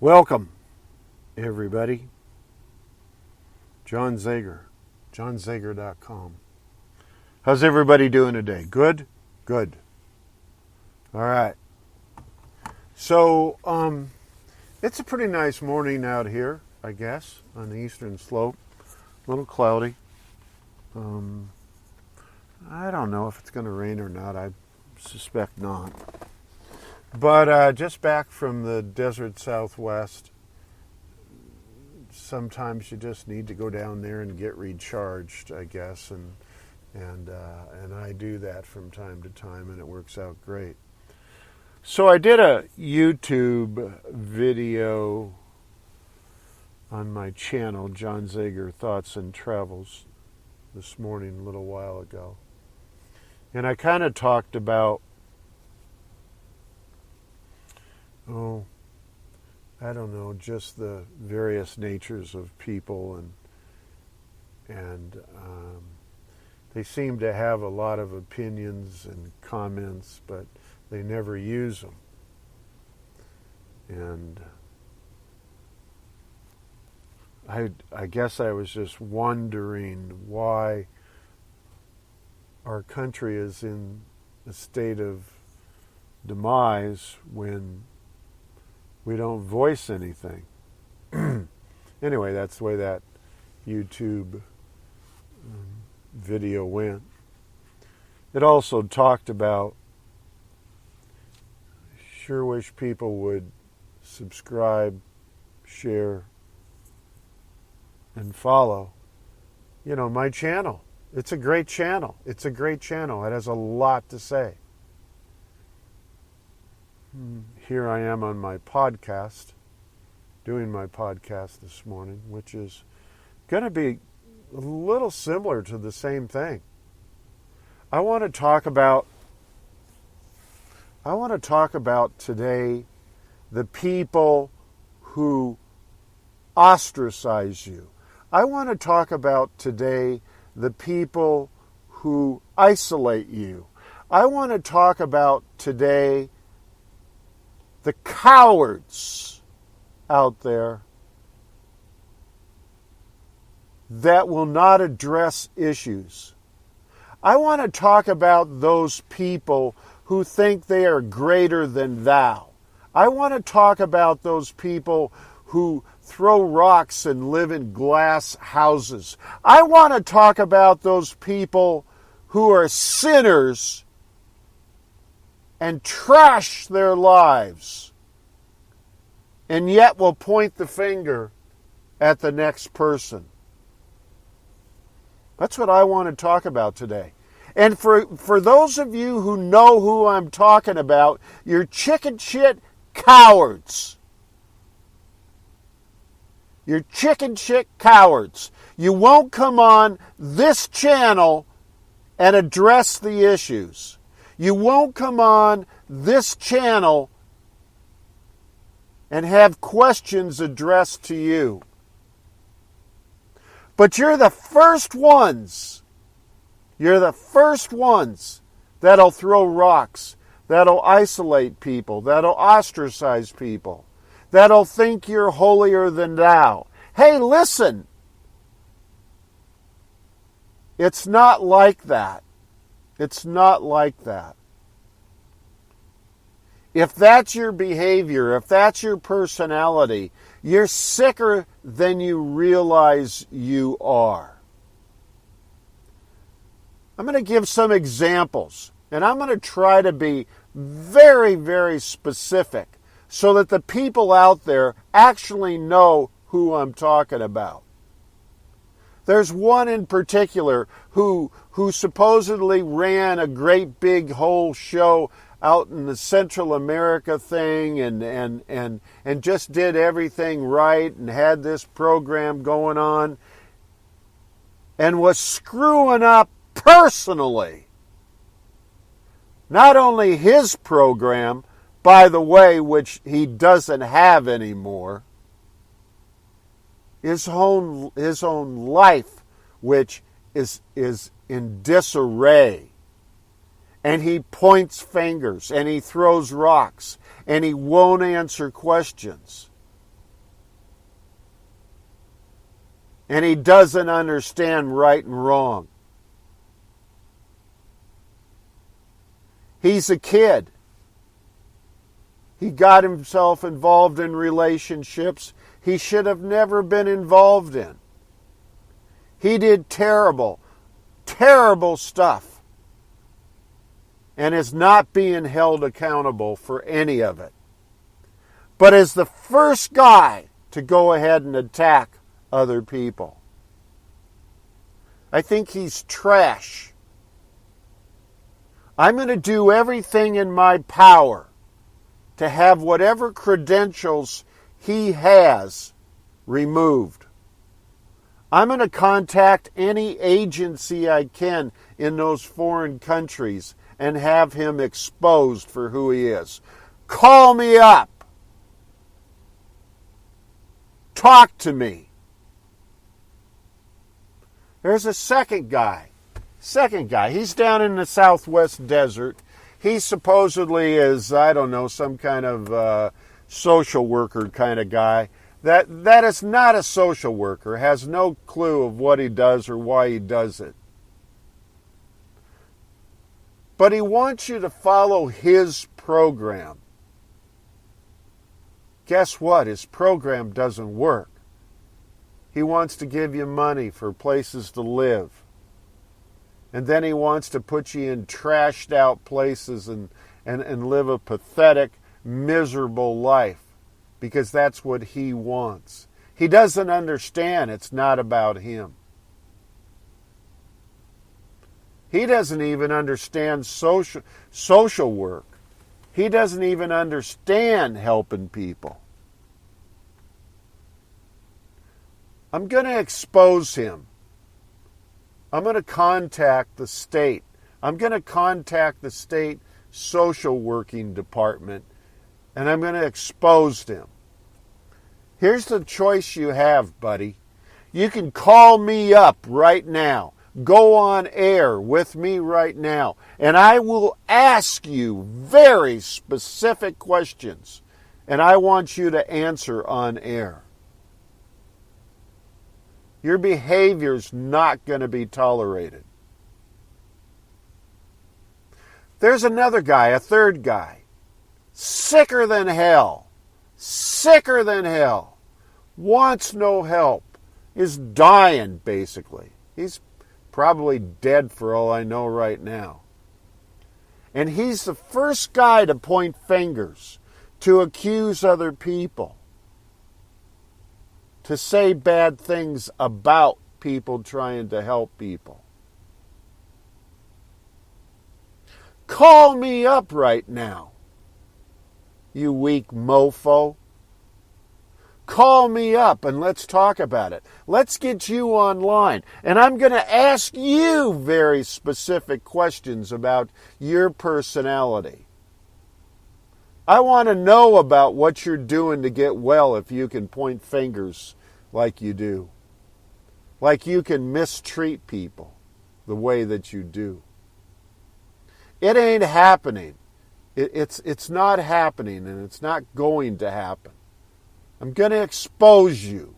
Welcome, everybody. John Zegar, johnzegar.com. How's everybody doing today? Good? Good. All right. So, it's a pretty nice morning out here, I guess, on the eastern slope. A little cloudy. I don't know if it's going to rain or not. I suspect not. But just back from the desert Southwest, sometimes you just need to go down there and get recharged, I guess, and I do that from time to time, and it works out great. So I did a YouTube video on my channel, John Zegar Thoughts and Travels, this morning, a little while ago, and I kind of talked about just the various natures of people, and they seem to have a lot of opinions and comments, but they never use them. And I guess I was just wondering why our country is in a state of demise when we don't voice anything. Anyway, that's the way that YouTube video went. It also talked about, sure wish people would subscribe, share, and follow, my channel. It's a great channel. It has a lot to say. Here I am on my podcast, doing my podcast this morning, which is going to be a little similar to the same thing. I want to talk about today the people who ostracize you. I want to talk about today the people who isolate you. I want to talk about today the cowards out there that will not address issues. I want to talk about those people who think they are greater than thou. I want to talk about those people who throw rocks and live in glass houses. I want to talk about those people who are sinners and trash their lives, and yet will point the finger at the next person. That's what I want to talk about today. And for those of you who know who I'm talking about, you're chicken shit cowards. You're chicken shit cowards. You won't come on this channel and address the issues. You won't come on this channel and have questions addressed to you. But you're the first ones. You're the first ones that'll throw rocks, that'll isolate people, that'll ostracize people, that'll think you're holier than thou. Hey, listen. It's not like that. It's not like that. If that's your behavior, if that's your personality, you're sicker than you realize you are. I'm going to give some examples, and I'm going to try to be very, very specific so that the people out there actually know who I'm talking about. There's one in particular who supposedly ran a great big whole show out in the Central America thing and just did everything right and had this program going on and was screwing up personally. Not only his program, by the way, which he doesn't have anymore, his own life, which is in disarray. And he points fingers, and he throws rocks, and he won't answer questions. and he doesn't understand right and wrong. He's a kid. He got himself involved in relationships he should have never been involved in. He did terrible, terrible stuff and is not being held accountable for any of it. But is the first guy to go ahead and attack other people. I think he's trash. I'm going to do everything in my power to have whatever credentials he has removed. I'm going to contact any agency I can in those foreign countries and have him exposed for who he is. Call me up. Talk to me. There's a second guy. He's down in the Southwest Desert. He supposedly is, I don't know, some kind of social worker kind of guy. That is not a social worker, has no clue of what he does or why he does it. But he wants you to follow his program. Guess what? His program doesn't work. He wants to give you money for places to live. And then he wants to put you in trashed out places and live a pathetic, miserable life. Because that's what he wants. He doesn't understand it's not about him. He doesn't even understand social work. He doesn't even understand helping people. I'm going to expose him. I'm going to contact the state. I'm going to contact the state social working department, and I'm going to expose him. Here's the choice you have, buddy. You can call me up right now. Go on air with me right now, and I will ask you very specific questions, and I want you to answer on air. Your behavior's not going to be tolerated. There's another guy, a third guy, sicker than hell, wants no help, is dying basically. He's probably dead for all I know right now. And he's the first guy to point fingers, to accuse other people, to say bad things about people trying to help people. Call me up right now, you weak mofo. Call me up and let's talk about it. Let's get you online. And I'm going to ask you very specific questions about your personality. I want to know about what you're doing to get well if you can point fingers like you do. Like you can mistreat people the way that you do. It ain't happening. It's not happening, and it's not going to happen. I'm going to expose you.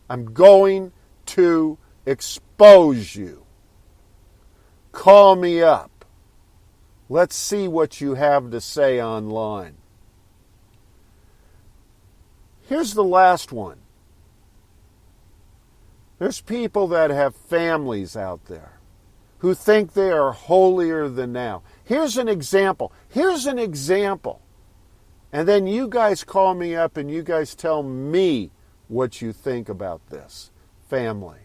I'm going to expose you. Call me up. Let's see what you have to say online. Here's the last one. There's people that have families out there who think they are holier than thou. Here's an example. And then you guys call me up and you guys tell me what you think about this family.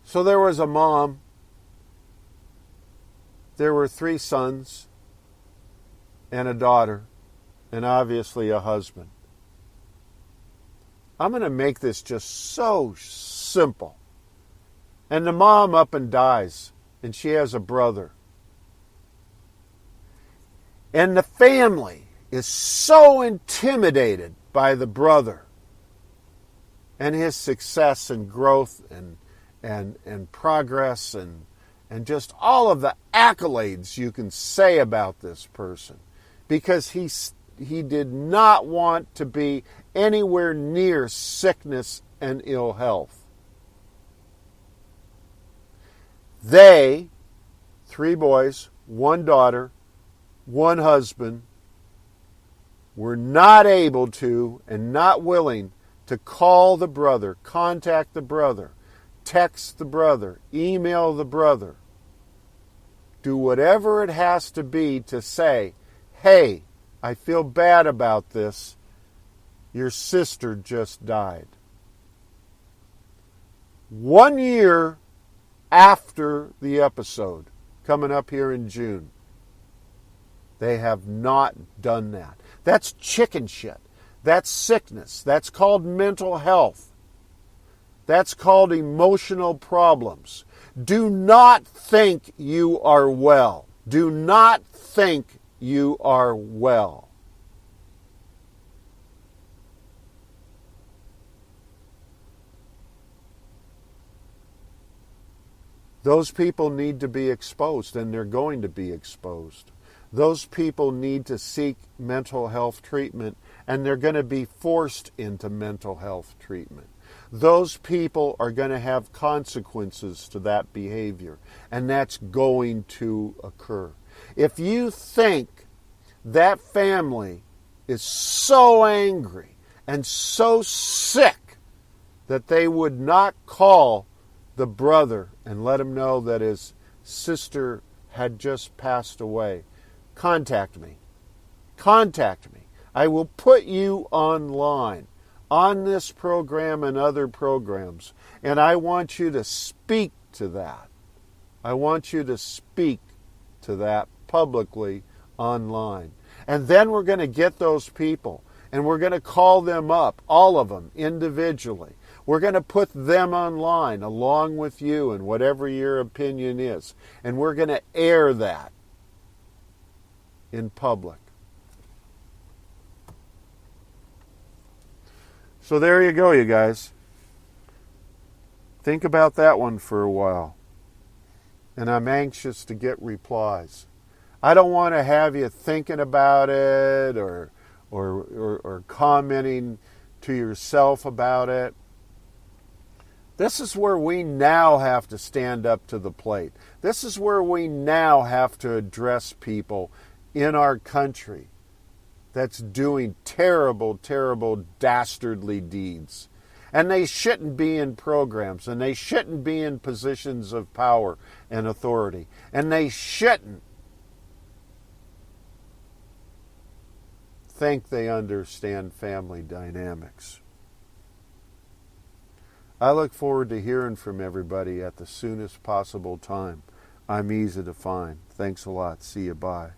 So there was a mom. There were 3 sons and a daughter and obviously a husband. I'm going to make this just so simple. And the mom up and dies, and she has a brother. And the family is so intimidated by the brother and his success and growth and progress and just all of the accolades you can say about this person, because did not want to be anywhere near sickness and ill health. They, 3 boys, 1 daughter, 1 husband, were not able to and not willing to call the brother, contact the brother, text the brother, email the brother, do whatever it has to be to say, hey, I feel bad about this. Your sister just died. 1 year after the episode, coming up here in June, they have not done that. That's chicken shit. That's sickness. That's called mental health. That's called emotional problems. Do not think you are well. Do not think you are well. Those people need to be exposed, and they're going to be exposed. Those people need to seek mental health treatment, and they're going to be forced into mental health treatment. Those people are going to have consequences to that behavior, and that's going to occur. If you think that family is so angry and so sick that they would not call the brother and let him know that his sister had just passed away, contact me. Contact me. I will put you online on this program and other programs, and I want you to speak to that. I want you to speak to that publicly online. And then we're going to get those people, and we're going to call them up, all of them, individually. We're going to put them online along with you and whatever your opinion is. And we're going to air that in public. So there you go, you guys. Think about that one for a while. And I'm anxious to get replies. I don't want to have you thinking about it or commenting to yourself about it. This is where we now have to stand up to the plate. This is where we now have to address people in our country that's doing terrible, terrible, dastardly deeds. And they shouldn't be in programs, and they shouldn't be in positions of power and authority. And they shouldn't think they understand family dynamics. I look forward to hearing from everybody at the soonest possible time. I'm easy to find. Thanks a lot. See you. Bye.